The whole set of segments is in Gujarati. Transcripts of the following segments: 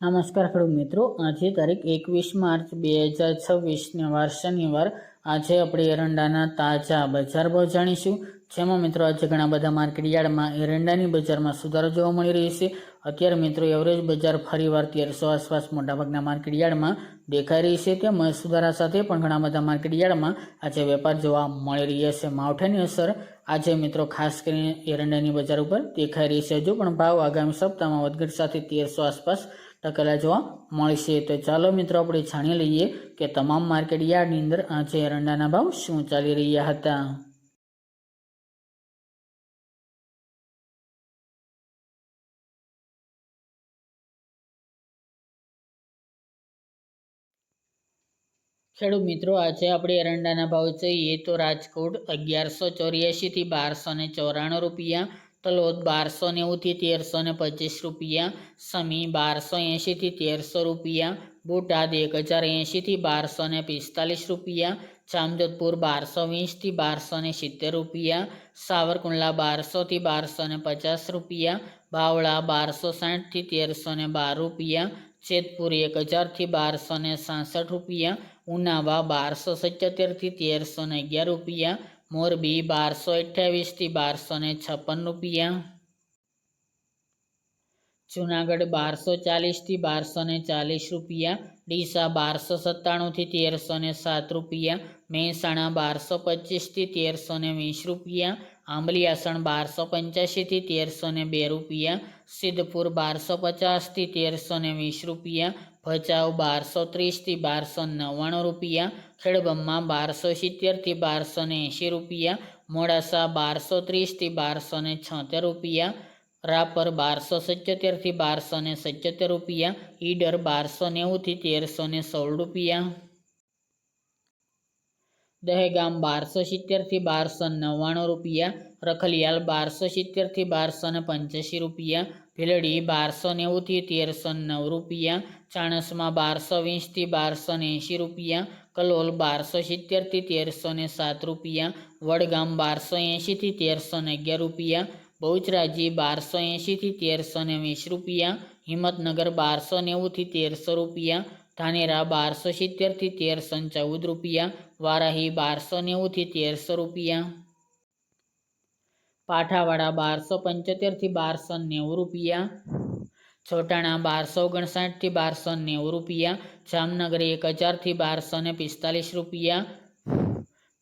નમસ્કાર ખેડૂત મિત્રો, આજે તારીખ 21 માર્ચ 2026 વાર શનિવાર. આજે આપણે એરંડાના તાજા બજાર ભાવ જાણીશું, જેમાં મિત્રો આજે ઘણા બધા માર્કેટ યાર્ડમાં એરંડાની બજારમાં સુધારો જોવા મળી રહ્યો છે. અત્યારે મિત્રો એવરેજ બજાર ફરીવાર 1300 આસપાસ મોટાભાગના માર્કેટ યાર્ડમાં દેખાઈ રહી છે. તેમજ સુધારા સાથે પણ ઘણા બધા માર્કેટ યાર્ડમાં આજે વેપાર જોવા મળી રહ્યા છે. માવઠાની અસર આજે મિત્રો ખાસ કરીને એરંડાની બજાર ઉપર દેખાઈ રહી છે. હજુ પણ ભાવ આગામી સપ્તાહમાં વધઘટ સાથે 1300 આસપાસ ટકેલા જોવા મળશે. તો ચાલો મિત્રો આપણે જાણી લઈએ કે તમામ માર્કેટ યાર્ડની અંદર આજે એરંડાના ભાવ શું ચાલી રહ્યા હતા. ખેડૂત મિત્રો, આજે આપણે એરંડાના ભાવ જોઈએ તો રાજકોટ 1184 થી 1294 રૂપિયા, તલોદ 1290 થી 1325 રૂપિયા, સમી 1280 થી 1300 રૂપિયા, બોટાદ 1080 થી 1245 રૂપિયા, જામજોધપુર 1220 થી 1270 રૂપિયા, સાવરકુંડલા 1200 થી 1250 રૂપિયા, બાવળા 1260 થી 1312 રૂપિયા, જેતપુર 1000 થી 1266 રૂપિયા, ઉનાવા 1277 થી 1311 રૂપિયા, મોરબી 1228 થી 1256 રૂપિયા, જુનાગઢ 1240 થી 1240 રૂપિયા, ડીસા 1297 થી 1307 રૂપિયા, મહેસાણા 1225 થી 1320 રૂપિયા, આંબલિયાસણ 1285 થી 1302 રૂપિયા, સિદ્ધપુર 1250 થી 1320 રૂપિયા, ભચાઉ 1230 થી 1299 રૂપિયા, ખેડબ્રહ્મા 1270 થી 1280 રૂપિયા, મોડાસા 1230 થી 1276 રૂપિયા, રાપર 1277 થી 1277 રૂપિયા, ઈડર 1290 થી 1316 રૂપિયા, દહેગામ 1270 થી 1299 રૂપિયા, રખલિયાલ 1270 થી 1285 રૂપિયા, ભીલડી 1290 થી 1309 રૂપિયા, ચાણસમાં 1220 થી 1280 રૂપિયા, કલોલ 1270 થી 1307 રૂપિયા, વડગામ 1280 થી 1311 રૂપિયા, બહુચરાજી 1280 થી 1320 રૂપિયા, હિંમતનગર 1290 થી 1300 રૂપિયા, ધાનેરા 1270 થી 1314 રૂપિયા, વારાહી 1290 થી 1300 રૂપિયા, પાઠાવાડા 1275 થી 1290 રૂપિયા, છોટાણા 1259 થી 1290 રૂપિયા, જામનગર 1000 થી 1245 રૂપિયા,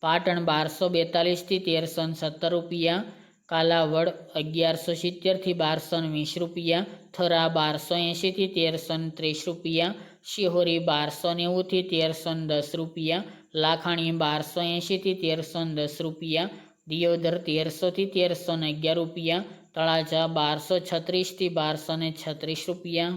પાટણ 1242 થી 1317 રૂપિયા, કાલાવડ 1170 થી 1220 રૂપિયા, થરા 1280 થી 1330 રૂપિયા, શિહોરી 1290 થી 1310 રૂપિયા, લાખાણી 1280 થી 1310 રૂપિયા, દિયોદર 1300 થી 1311 રૂપિયા, તળાજા 1236 થી 1236 રૂપિયા,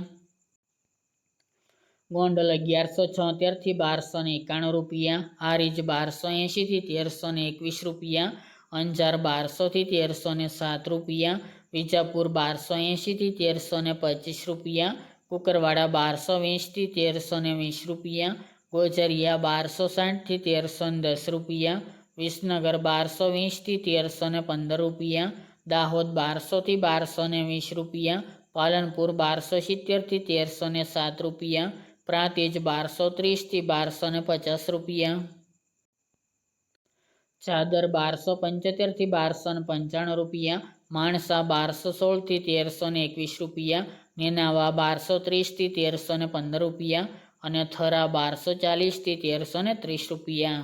ગોંડલ 1176 થી 1291 રૂપિયા, હારીજ 1280 થી 1321 રૂપિયા, અંજાર 1200 થી 1307 રૂપિયા, વિજાપુર 1280 થી 1325 રૂપિયા, કુકરવાડા 1220 થી 1320 રૂપિયા, ગોજરિયા 1260 થી 1310 રૂપિયા, વિસનગર 1220 થી 1315 રૂપિયા, દાહોદ 1200 થી 1220 રૂપિયા, પાલનપુર 1270 થી 1307 રૂપિયા, પ્રાંતિજ 1230 થી 1250 રૂપિયા, ચાદર 1275 થી 1295 રૂપિયા, માણસા 1216 થી 1321 રૂપિયા, નેનાવા 1230 થી 1315 રૂપિયા અને થરા 1240 થી 1330 રૂપિયા.